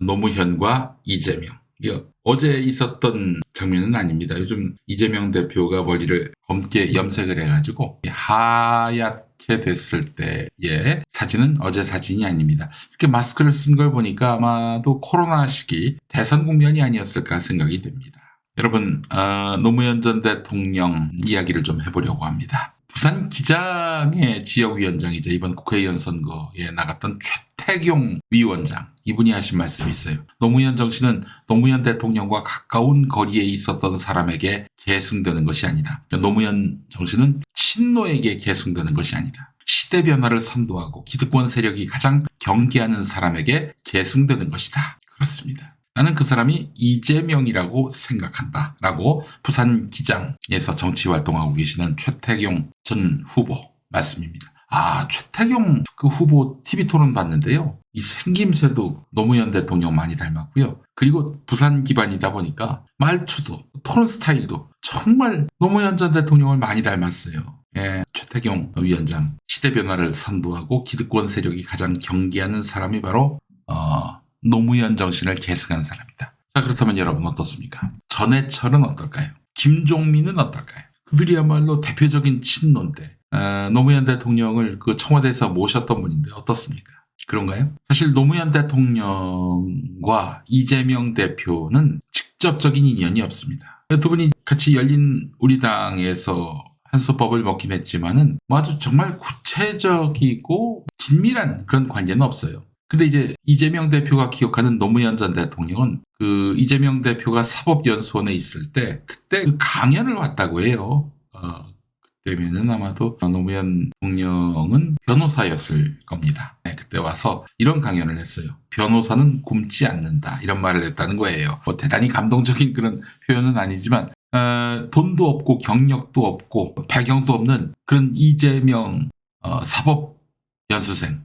노무현과 이재명. 이게 어제 있었던 장면은 아닙니다. 요즘 이재명 대표가 머리를 검게 염색을 해가지고 하얗게 됐을 때의 사진은 어제 사진이 아닙니다. 이렇게 마스크를 쓴 걸 보니까 아마도 코로나 시기 대선 국면이 아니었을까 생각이 됩니다. 여러분, 노무현 전 대통령 이야기를 좀 해보려고 합니다. 부산 기장의 지역위원장이자 이번 국회의원 선거에 나갔던 최태경 위원장, 이분이 하신 말씀이 있어요. 노무현 정신은 노무현 대통령과 가까운 거리에 있었던 사람에게 계승되는 것이 아니다. 노무현 정신은 친노에게 계승되는 것이 아니다. 시대 변화를 선도하고 기득권 세력이 가장 경계하는 사람에게 계승되는 것이다. 그렇습니다. 나는 그 사람이 이재명이라고 생각한다. 라고 부산 기장에서 정치 활동하고 계시는 최태경 전 후보 말씀입니다. 최태경 그 후보 TV 토론 봤는데요. 이 생김새도 노무현 대통령 많이 닮았고요. 그리고 부산 기반이다 보니까 말투도 토론 스타일도 정말 노무현 전 대통령을 많이 닮았어요. 최태경 위원장, 시대 변화를 선도하고 기득권 세력이 가장 경계하는 사람이 바로 노무현 정신을 계승한 사람이다. 자, 그렇다면 여러분 어떻습니까? 전해철은 어떨까요? 김종민은 어떨까요? 그들이야말로 대표적인 친노인데 노무현 대통령을 그 청와대에서 모셨던 분인데 어떻습니까? 그런가요? 사실 노무현 대통령과 이재명 대표는 직접적인 인연이 없습니다. 두 분이 같이 열린 우리당에서 한수법을 먹긴 했지만은 아주 정말 구체적이고 긴밀한 그런 관계는 없어요. 근데 이제 이재명 대표가 기억하는 노무현 전 대통령은 그 이재명 대표가 사법연수원에 있을 때 그때 그 강연을 왔다고 해요. 그때면은 아마도 노무현 대통령은 변호사였을 겁니다. 그때 와서 이런 강연을 했어요. 변호사는 굶지 않는다. 이런 말을 했다는 거예요. 대단히 감동적인 그런 표현은 아니지만 돈도 없고 경력도 없고 배경도 없는 그런 이재명 사법 연수생.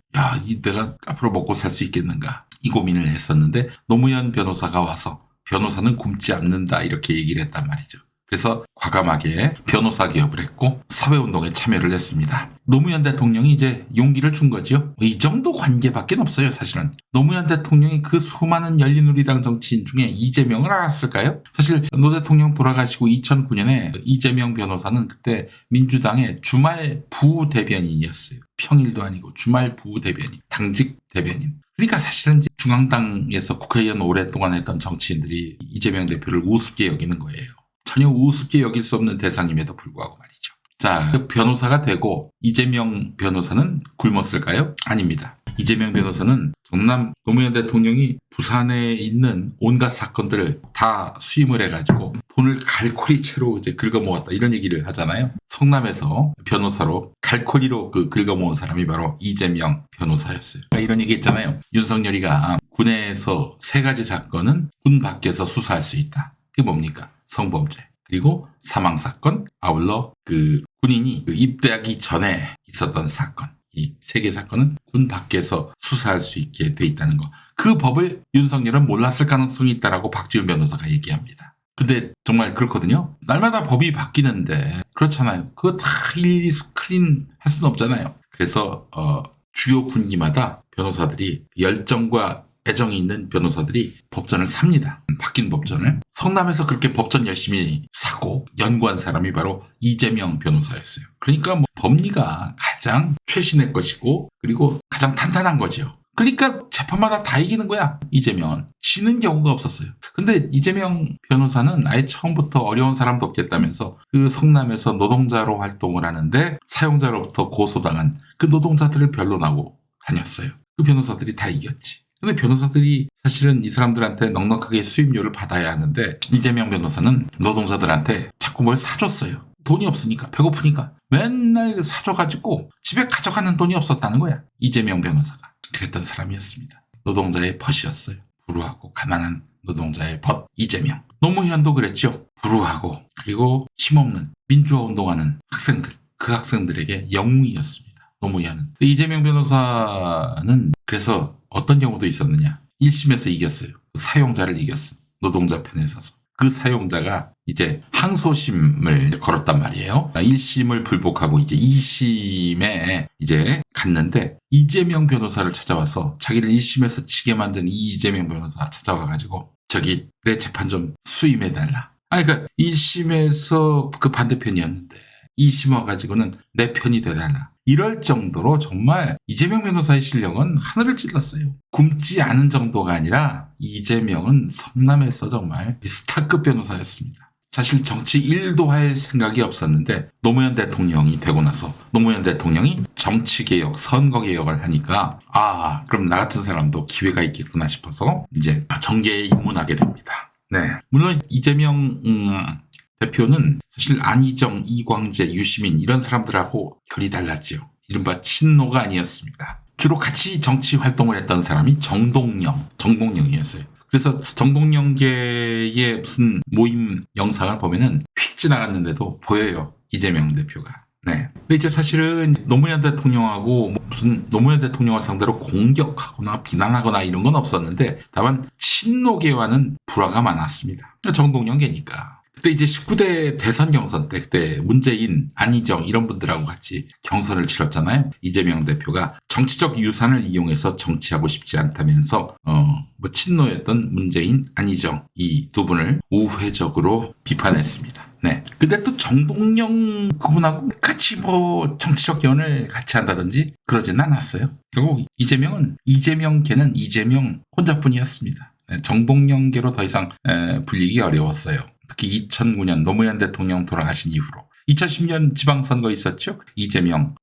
내가 앞으로 먹고 살 수 있겠는가. 이 고민을 했었는데 노무현 변호사가 와서 변호사는 굶지 않는다 이렇게 얘기를 했단 말이죠. 그래서 과감하게 변호사 개업을 했고 사회운동에 참여를 했습니다. 노무현 대통령이 이제 용기를 준 거죠. 이 정도 관계밖에 없어요, 사실은. 노무현 대통령이 그 수많은 열린우리당 정치인 중에 이재명을 알았을까요? 사실 노 대통령 돌아가시고 2009년에 이재명 변호사는 그때 민주당의 주말 부대변인이었어요. 평일도 아니고 주말 부대변인, 당직 대변인. 그러니까 사실은 이제 중앙당에서 국회의원 오랫동안 했던 정치인들이 이재명 대표를 우습게 여기는 거예요. 전혀 우습게 여길 수 없는 대상임에도 불구하고 말이죠. 자, 그 변호사가 되고 이재명 변호사는 굶었을까요? 아닙니다. 이재명 변호사는 전남 노무현 대통령이 부산에 있는 온갖 사건들을 다 수임을 해가지고 돈을 갈코리 채로 이제 긁어모았다 이런 얘기를 하잖아요. 성남에서 변호사로 갈코리로 긁어모은 사람이 바로 이재명 변호사였어요. 그러니까 이런 얘기 했잖아요. 윤석열이가 군에서 3가지 사건은 군 밖에서 수사할 수 있다. 그게 뭡니까? 성범죄, 그리고 사망사건, 아울러 군인이 입대하기 전에 있었던 사건. 이 3개 사건은 군 밖에서 수사할 수 있게 돼 있다는 거. 그 법을 윤석열은 몰랐을 가능성이 있다라고 박지훈 변호사가 얘기합니다. 근데 정말 그렇거든요. 날마다 법이 바뀌는데 그렇잖아요. 그거 다 일일이 스크린 할 수는 없잖아요. 그래서 주요 분기마다 변호사들이 열정과 애정이 있는 변호사들이 법전을 삽니다. 바뀐 법전을. 성남에서 그렇게 법전 열심히 사고 연구한 사람이 바로 이재명 변호사였어요. 그러니까 법리가 가장 최신의 것이고 그리고 가장 탄탄한 거죠. 그러니까 재판마다 다 이기는 거야. 이재명은. 지는 경우가 없었어요. 근데 이재명 변호사는 아예 처음부터 어려운 사람도 없겠다면서 그 성남에서 노동자로 활동을 하는데 사용자로부터 고소당한 그 노동자들을 변론하고 다녔어요. 그 변호사들이 다 이겼지. 근데 변호사들이 사실은 이 사람들한테 넉넉하게 수임료를 받아야 하는데 이재명 변호사는 노동자들한테 자꾸 뭘 사줬어요. 돈이 없으니까, 배고프니까. 맨날 사줘가지고 집에 가져가는 돈이 없었다는 거야. 이재명 변호사가. 그랬던 사람이었습니다. 노동자의 벗이었어요. 불우하고 가난한 노동자의 벗 이재명. 노무현도 그랬죠. 불우하고 그리고 힘없는 민주화 운동하는 학생들. 그 학생들에게 영웅이었습니다. 노무현은. 이재명 변호사는 그래서 어떤 경우도 있었느냐. 1심에서 이겼어요. 사용자를 이겼어. 노동자 편에 서서. 그 사용자가 이제 항소심을 걸었단 말이에요. 1심을 불복하고 이제 2심에 이제 갔는데 이재명 변호사를 찾아와서 자기를 1심에서 지게 만든 이재명 변호사 찾아와가지고 저기 내 재판 좀 수임해달라. 그러니까 1심에서 그 반대편이었는데 2심 와가지고는 내 편이 돼달라. 이럴 정도로 정말 이재명 변호사의 실력은 하늘을 찔렀어요. 굶지 않은 정도가 아니라 이재명은 성남에서 정말 스타급 변호사였습니다. 사실 정치 1도 할 생각이 없었는데 노무현 대통령이 되고 나서 노무현 대통령이 정치개혁, 선거개혁을 하니까 그럼 나 같은 사람도 기회가 있겠구나 싶어서 이제 정계에 입문하게 됩니다. 네, 물론 이재명 대표는 사실 안희정, 이광재, 유시민 이런 사람들하고 결이 달랐죠. 이른바 친노가 아니었습니다. 주로 같이 정치 활동을 했던 사람이 정동영이었어요. 그래서 정동영계의 무슨 모임 영상을 보면은 휙 지나갔는데도 보여요. 이재명 대표가. 네. 근데 이제 사실은 노무현 대통령하고 무슨 노무현 대통령을 상대로 공격하거나 비난하거나 이런 건 없었는데 다만 친노계와는 불화가 많았습니다. 정동영계니까. 그때 이제 19대 대선 경선 때 그때 문재인, 안희정 이런 분들하고 같이 경선을 치렀잖아요. 이재명 대표가 정치적 유산을 이용해서 정치하고 싶지 않다면서 친노였던 문재인, 안희정 이 두 분을 우회적으로 비판했습니다. 네. 근데 또 정동영 그분하고 같이 정치적 연을 같이 한다든지 그러진 않았어요. 결국 이재명계는 이재명 혼자뿐이었습니다. 네, 정동영계로 더 이상 불리기 어려웠어요. 특히 2009년 노무현 대통령 돌아가신 이후로 2010년 지방선거 있었죠. 이재명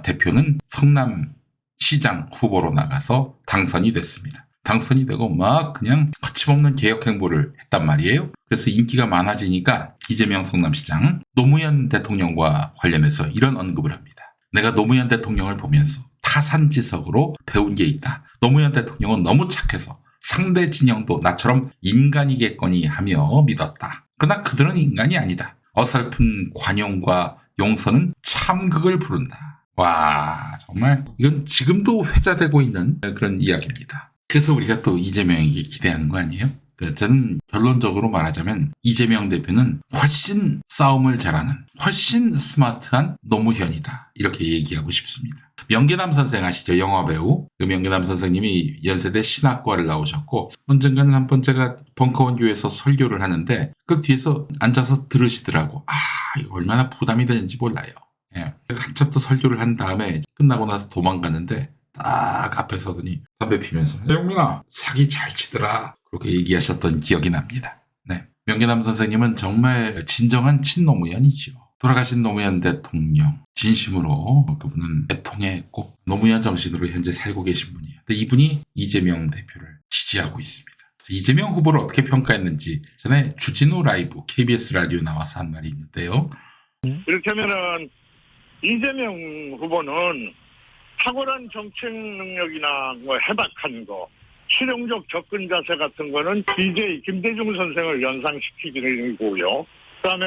대표는 성남시장 후보로 나가서 당선이 됐습니다. 당선이 되고 막 그냥 거침없는 개혁 행보를 했단 말이에요. 그래서 인기가 많아지니까 이재명 성남시장 노무현 대통령과 관련해서 이런 언급을 합니다. 내가 노무현 대통령을 보면서 타산지석으로 배운 게 있다. 노무현 대통령은 너무 착해서 상대 진영도 나처럼 인간이겠거니 하며 믿었다. 그러나 그들은 인간이 아니다. 어설픈 관용과 용서는 참극을 부른다. 와, 정말 이건 지금도 회자되고 있는 그런 이야기입니다. 그래서 우리가 또 이재명에게 기대하는 거 아니에요? 저는 결론적으로 말하자면 이재명 대표는 훨씬 싸움을 잘하는, 훨씬 스마트한 노무현이다. 이렇게 얘기하고 싶습니다. 명계남 선생 아시죠? 영화배우. 그 명계남 선생님이 연세대 신학과를 나오셨고 언젠가는 한 번 제가 벙커원교회에서 설교를 하는데 그 뒤에서 앉아서 들으시더라고. 이거 얼마나 부담이 되는지 몰라요. 예. 한참 또 설교를 한 다음에 끝나고 나서 도망가는데 딱 앞에 서더니 담배 피면서 영민아 사기 잘 치더라. 그렇게 얘기하셨던 기억이 납니다. 네. 명계남 선생님은 정말 진정한 친노무현이지요. 돌아가신 노무현 대통령 진심으로 그분은 애통에 꼭 노무현 정신으로 현재 살고 계신 분이에요. 근데 이분이 이재명 대표를 지지하고 있습니다. 이재명 후보를 어떻게 평가했는지 전에 주진우 라이브 KBS 라디오 나와서 한 말이 있는데요. 이렇게 하면은 이재명 후보는 탁월한 정책 능력이나 해박한 거, 실용적 접근 자세 같은 거는 DJ 김대중 선생을 연상시키는 거고요. 그다음에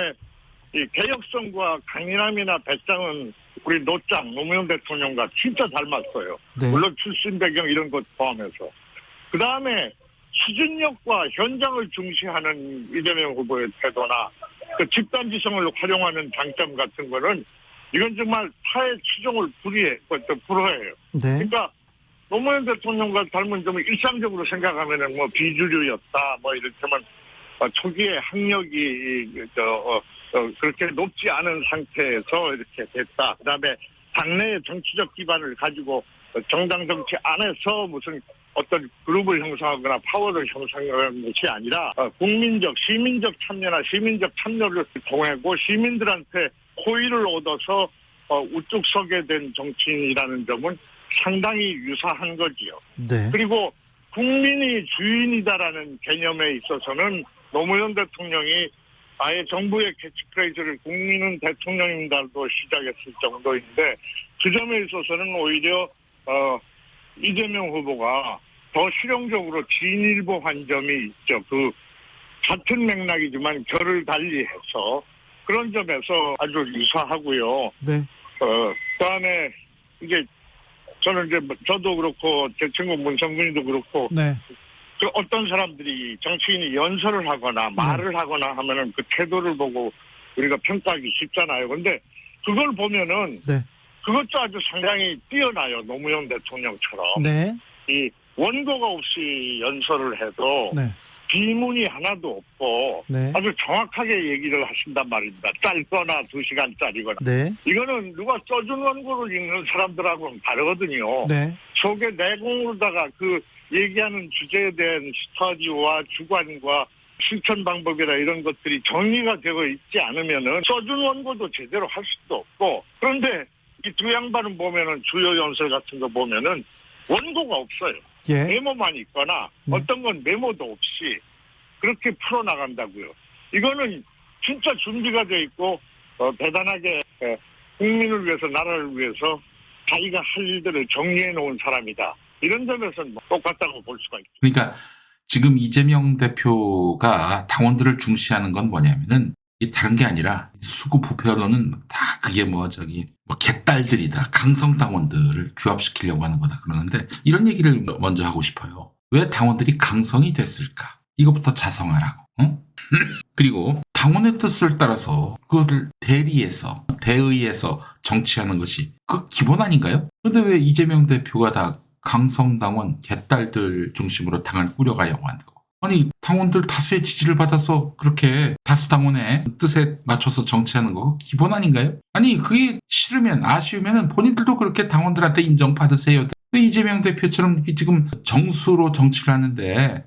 이 개혁성과 강인함이나 배짱은 우리 노무현 대통령과 진짜 닮았어요. 네. 물론 출신 배경 이런 것 포함해서. 그다음에 추진력과 현장을 중시하는 이재명 후보의 태도나 그 집단지성을 활용하는 장점 같은 거는 이건 정말 타의 추종을 불허해요. 네. 그러니까 노무현 대통령과 닮은 점을 일상적으로 생각하면은 비주류였다, 이렇게만 초기에 학력이 그렇게 높지 않은 상태에서 이렇게 됐다. 그다음에 당내의 정치적 기반을 가지고 정당 정치 안에서 무슨 어떤 그룹을 형성하거나 파워를 형성하는 것이 아니라 시민적 참여나 시민적 참여를 통하고 시민들한테 호의를 얻어서 우뚝 서게 된 정치인이라는 점은 상당히 유사한 거지요. 네. 그리고 국민이 주인이다라는 개념에 있어서는 노무현 대통령이 아예 정부의 캐치프레이즈를 국민은 대통령입니다도 시작했을 정도인데 그 점에 있어서는 오히려 이재명 후보가 더 실용적으로 진일보한 점이 있죠. 그 같은 맥락이지만 결을 달리해서 그런 점에서 아주 유사하고요. 네. 그다음에 이제 저는 저도 그렇고 제 친구 문성근이도 그렇고 네. 그 어떤 사람들이 정치인이 연설을 하거나 말을 하거나 하면은 그 태도를 보고 우리가 평가하기 쉽잖아요. 근데 그걸 보면은 네. 그것도 아주 상당히 뛰어나요. 노무현 대통령처럼. 네. 이 원고가 없이 연설을 해도 네. 비문이 하나도 없고 네. 아주 정확하게 얘기를 하신단 말입니다. 짧거나 2시간짜리거나. 네. 이거는 누가 써준 원고를 읽는 사람들하고는 다르거든요. 네. 속에 내공으로다가 그 얘기하는 주제에 대한 스터디와 주관과 실천 방법이나 이런 것들이 정리가 되어 있지 않으면은 써준 원고도 제대로 할 수도 없고, 그런데 이 두 양반은 보면은 주요 연설 같은 거 보면은 원고가 없어요. 예. 메모만 있거나 네. 어떤 건 메모도 없이 그렇게 풀어나간다고요. 이거는 진짜 준비가 돼 있고 대단하게 국민을 위해서, 나라를 위해서 자기가 할 일들을 정리해 놓은 사람이다. 이런 점에서는 똑같다고 볼 수가 있죠. 그러니까 지금 이재명 대표가 당원들을 중시하는 건 뭐냐면은 이 다른 게 아니라 수구 부패론은 다 그게 뭐 개딸들이다. 강성 당원들을 규합시키려고 하는 거다 그러는데, 이런 얘기를 먼저 하고 싶어요. 왜 당원들이 강성이 됐을까? 이것부터 자성하라고. 응? 그리고 당원의 뜻을 따라서 그것을 대의해서 정치하는 것이 그 기본 아닌가요? 근데 왜 이재명 대표가 다 강성 당원, 개딸들 중심으로 당을 꾸려가려고 한다고? 아니, 당원들 다수의 지지를 받아서 그렇게 다수 당원의 뜻에 맞춰서 정치하는 거 기본 아닌가요? 아니, 그게 싫으면, 아쉬우면 본인들도 그렇게 당원들한테 인정받으세요. 왜 이재명 대표처럼 지금 정수로 정치를 하는데,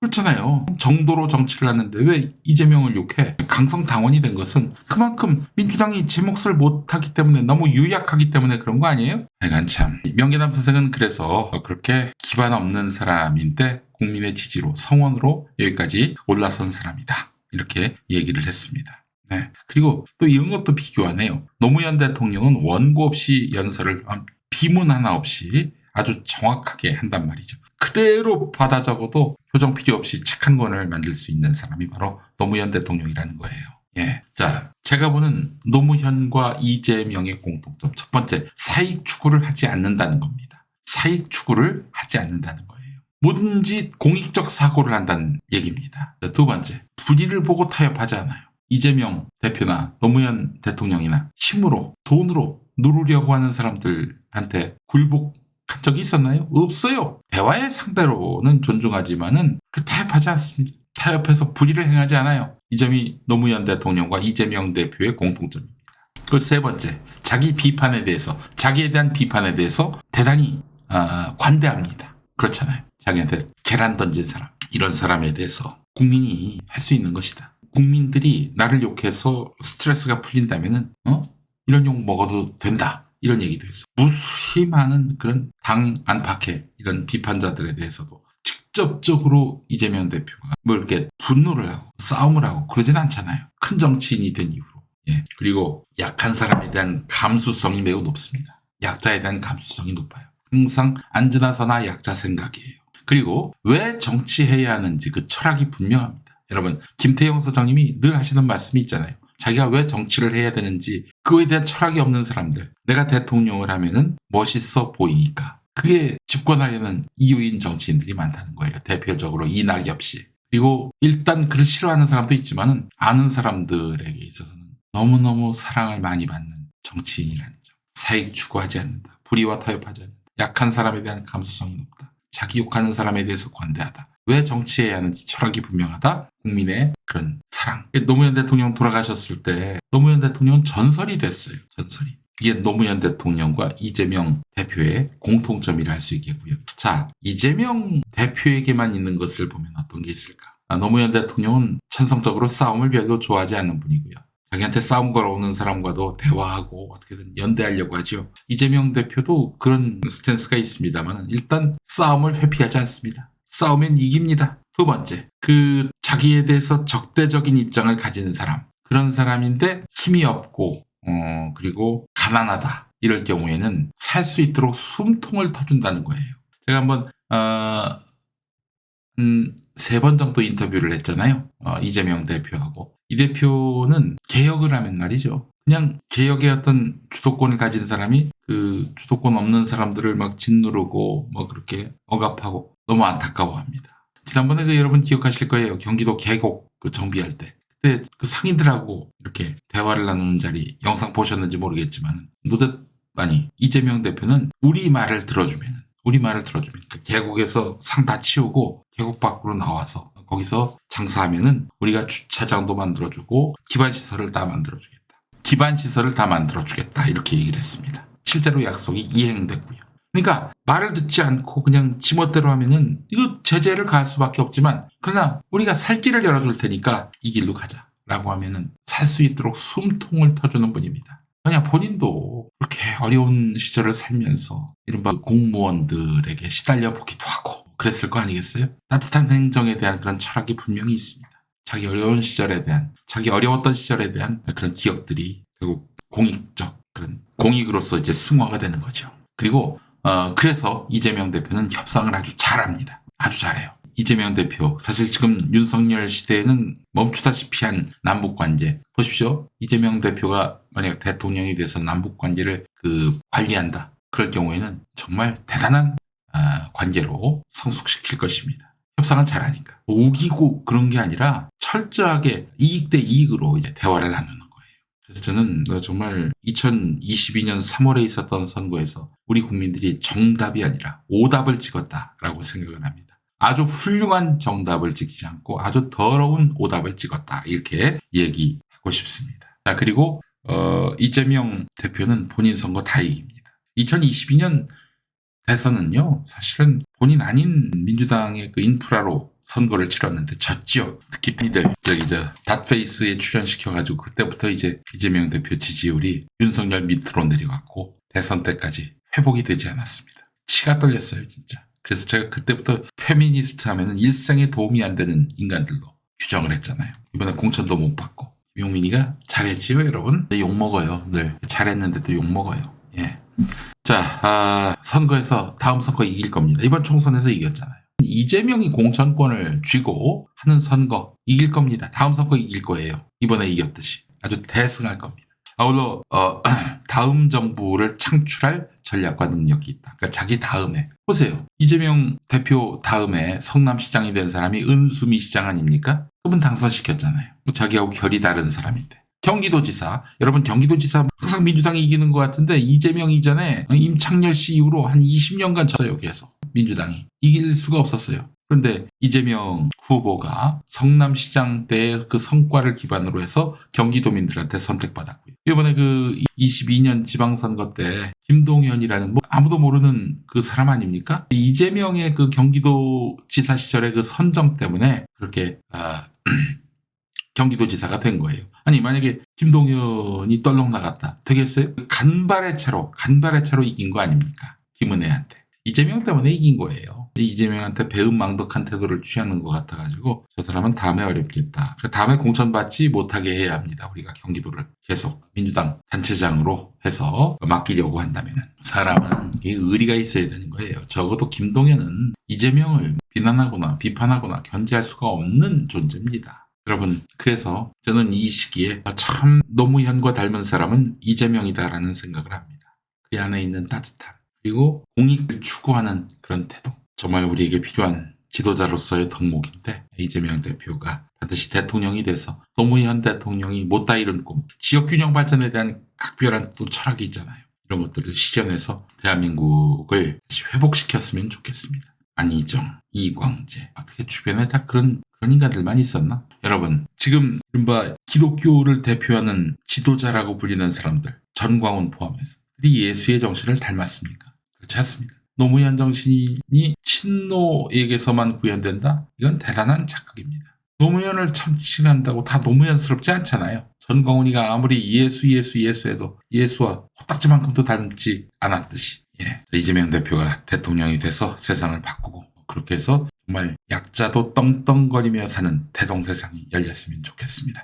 그렇잖아요. 정도로 정치를 하는데 왜 이재명을 욕해? 강성 당원이 된 것은 그만큼 민주당이 제 몫을 못하기 때문에, 너무 유약하기 때문에 그런 거 아니에요? 하여간 참, 명계남 선생은 그래서 그렇게 기반 없는 사람인데 국민의 지지로, 성원으로 여기까지 올라선 사람이다. 이렇게 얘기를 했습니다. 네. 그리고 또 이런 것도 비교하네요. 노무현 대통령은 원고 없이 연설을, 비문 하나 없이 아주 정확하게 한단 말이죠. 그대로 받아 적어도 교정 필요 없이 책 한 권을 만들 수 있는 사람이 바로 노무현 대통령이라는 거예요. 예. 자, 제가 보는 노무현과 이재명의 공통점. 첫 번째, 사익 추구를 하지 않는다는 겁니다. 사익 추구를 하지 않는다는 거예요. 뭐든지 공익적 사고를 한다는 얘기입니다. 두 번째, 불의를 보고 타협하지 않아요. 이재명 대표나 노무현 대통령이나 힘으로, 돈으로 누르려고 하는 사람들한테 굴복한 적이 있었나요? 없어요. 대화의 상대로는 존중하지만은 타협하지 않습니다. 타협해서 불의를 행하지 않아요. 이 점이 노무현 대통령과 이재명 대표의 공통점입니다. 그 세 번째, 자기에 대한 비판에 대해서 대단히 관대합니다. 그렇잖아요. 자기한테 계란 던진 사람, 이런 사람에 대해서 국민이 할 수 있는 것이다. 국민들이 나를 욕해서 스트레스가 풀린다면은 이런 욕 먹어도 된다. 이런 얘기도 했어. 무수히 많은 그런 당 안팎의 이런 비판자들에 대해서도 직접적으로 이재명 대표가 뭐 이렇게 분노를 하고 싸움을 하고 그러진 않잖아요. 큰 정치인이 된 이후로. 예. 그리고 약한 사람에 대한 감수성이 매우 높습니다. 약자에 대한 감수성이 높아요. 항상 안전하서나 약자 생각이에요. 그리고 왜 정치해야 하는지 그 철학이 분명합니다. 여러분, 김태형 소장님이 늘 하시는 말씀이 있잖아요. 자기가 왜 정치를 해야 되는지 그거에 대한 철학이 없는 사람들. 내가 대통령을 하면은 멋있어 보이니까. 그게 집권하려는 이유인 정치인들이 많다는 거예요. 대표적으로 이낙엽 씨. 그리고 일단 그를 싫어하는 사람도 있지만은 아는 사람들에게 있어서는 너무너무 사랑을 많이 받는 정치인이라는 점. 사익 추구하지 않는다. 불의와 타협하지 않는다. 약한 사람에 대한 감수성이 높다. 자기 욕하는 사람에 대해서 관대하다. 왜 정치해야 하는지 철학이 분명하다. 국민의 그런 사랑. 노무현 대통령 돌아가셨을 때 노무현 대통령은 전설이 됐어요. 전설이. 이게 노무현 대통령과 이재명 대표의 공통점이라 할 수 있겠고요. 자, 이재명 대표에게만 있는 것을 보면 어떤 게 있을까? 노무현 대통령은 천성적으로 싸움을 별로 좋아하지 않는 분이고요. 자기한테 싸움 걸어오는 사람과도 대화하고 어떻게든 연대하려고 하죠. 이재명 대표도 그런 스탠스가 있습니다만 일단 싸움을 회피하지 않습니다. 싸우면 이깁니다. 두 번째, 자기에 대해서 적대적인 입장을 가진 사람. 그런 사람인데 힘이 없고 그리고 가난하다. 이럴 경우에는 살 수 있도록 숨통을 터준다는 거예요. 제가 한번 3번 정도 인터뷰를 했잖아요. 이재명 대표하고. 이 대표는 개혁을 하면 말이죠. 그냥 개혁의 어떤 주도권을 가진 사람이 그 주도권 없는 사람들을 막 짓누르고 뭐 그렇게 억압하고 너무 안타까워합니다. 지난번에 여러분 기억하실 거예요. 경기도 계곡 정비할 때. 그때 그 상인들하고 이렇게 대화를 나누는 자리 영상 보셨는지 모르겠지만 노 아니, 이재명 대표는 우리 말을 들어주면 그 계곡에서 상 다 치우고 계곡 밖으로 나와서 거기서 장사하면은 우리가 주차장도 만들어주고 기반시설을 다 만들어주겠다. 이렇게 얘기를 했습니다. 실제로 약속이 이행됐고요. 그러니까 말을 듣지 않고 그냥 지멋대로 하면은 이거 제재를 가할 수밖에 없지만, 그러나 우리가 살 길을 열어줄 테니까 이 길로 가자라고 하면은 살 수 있도록 숨통을 터주는 분입니다. 그냥 본인도 그렇게 어려운 시절을 살면서 이른바 공무원들에게 시달려 보기도 하고 그랬을 거 아니겠어요? 따뜻한 행정에 대한 그런 철학이 분명히 있습니다. 자기 어려웠던 시절에 대한 그런 기억들이 결국 공익적 그런 공익으로서 이제 승화가 되는 거죠. 그리고 그래서 이재명 대표는 협상을 아주 잘합니다. 아주 잘해요. 이재명 대표, 사실 지금 윤석열 시대에는 멈추다시피 한 남북관계. 보십시오. 이재명 대표가 만약 대통령이 돼서 남북관계를 관리한다. 그럴 경우에는 정말 대단한 관계로 성숙시킬 것입니다. 협상은 잘하니까. 우기고 그런 게 아니라 철저하게 이익 대 이익으로 이제 대화를 나누는 거예요. 그래서 저는 정말 2022년 3월에 있었던 선거에서 우리 국민들이 정답이 아니라 오답을 찍었다라고 생각을 합니다. 아주 훌륭한 정답을 찍지 않고 아주 더러운 오답을 찍었다. 이렇게 얘기하고 싶습니다. 자, 그리고 이재명 대표는 본인 선거 다 이깁니다. 2022년 대선은요, 사실은 본인 아닌 민주당의 그 인프라로 선거를 치렀는데 졌지요. 특히 닷페이스에 출연시켜가지고 그때부터 이제 이재명 대표 지지율이 윤석열 밑으로 내려갔고 대선 때까지 회복이 되지 않았습니다. 치가 떨렸어요, 진짜. 그래서 제가 그때부터 페미니스트 하면은 일생에 도움이 안 되는 인간들로 규정을 했잖아요. 이번에 공천도 못 받고. 김용민이가 잘했지요, 여러분? 욕먹어요, 늘. 잘했는데도 욕먹어요. 예. 자, 선거에서 다음 선거 이길 겁니다. 이번 총선에서 이겼잖아요. 이재명이 공천권을 쥐고 하는 선거 이길 겁니다. 다음 선거 이길 거예요. 이번에 이겼듯이. 아주 대승할 겁니다. 아울러 다음 정부를 창출할 전략과 능력이 있다. 그러니까 자기 다음에. 보세요. 이재명 대표 다음에 성남시장이 된 사람이 은수미 시장 아닙니까? 그분 당선시켰잖아요. 자기하고 결이 다른 사람인데. 경기도지사. 여러분, 경기도지사 항상 민주당이 이기는 것 같은데 이재명 이전에 임창열 씨 이후로 한 20년간 졌어요. 계속. 민주당이. 이길 수가 없었어요. 그런데 이재명 후보가 성남시장 때 그 성과를 기반으로 해서 경기도민들한테 선택받았고요. 이번에 22년 지방선거 때 김동연이라는 아무도 모르는 그 사람 아닙니까? 이재명의 그 경기도지사 시절의 그 선정 때문에 그렇게 경기도지사가 된 거예요. 아니, 만약에 김동연이 떨렁 나갔다. 되겠어요? 간발의 차로 이긴 거 아닙니까? 김은혜한테. 이재명 때문에 이긴 거예요. 이재명한테 배은망덕한 태도를 취하는 것 같아가지고 저 사람은 다음에 어렵겠다. 다음에 공천받지 못하게 해야 합니다. 우리가 경기도를 계속 민주당 단체장으로 해서 맡기려고 한다면 사람은 의리가 있어야 되는 거예요. 적어도 김동연은 이재명을 비판하거나 견제할 수가 없는 존재입니다. 여러분, 그래서 저는 이 시기에 참 노무현과 닮은 사람은 이재명이다라는 생각을 합니다. 그 안에 있는 따뜻함, 그리고 공익을 추구하는 그런 태도. 정말 우리에게 필요한 지도자로서의 덕목인데 이재명 대표가 반드시 대통령이 돼서 노무현 대통령이 못다 이룬 꿈, 지역균형 발전에 대한 각별한 또 철학이 있잖아요. 이런 것들을 실현해서 대한민국을 다시 회복시켰으면 좋겠습니다. 안희정, 이광재, 어떻게 주변에 다 그런 인간들만 있었나? 여러분, 지금 이른바 기독교를 대표하는 지도자라고 불리는 사람들, 전광훈 포함해서 이 예수의 정신을 닮았습니까? 그렇지 않습니다. 노무현 정신이 친노에게서만 구현된다? 이건 대단한 착각입니다. 노무현을 참칭한다고 다 노무현스럽지 않잖아요. 전광훈이가 아무리 예수해도 예수와 코딱지만큼도 닮지 않았듯이. 예. 이재명 대표가 대통령이 돼서 세상을 바꾸고 그렇게 해서 정말 약자도 떵떵거리며 사는 대동세상이 열렸으면 좋겠습니다.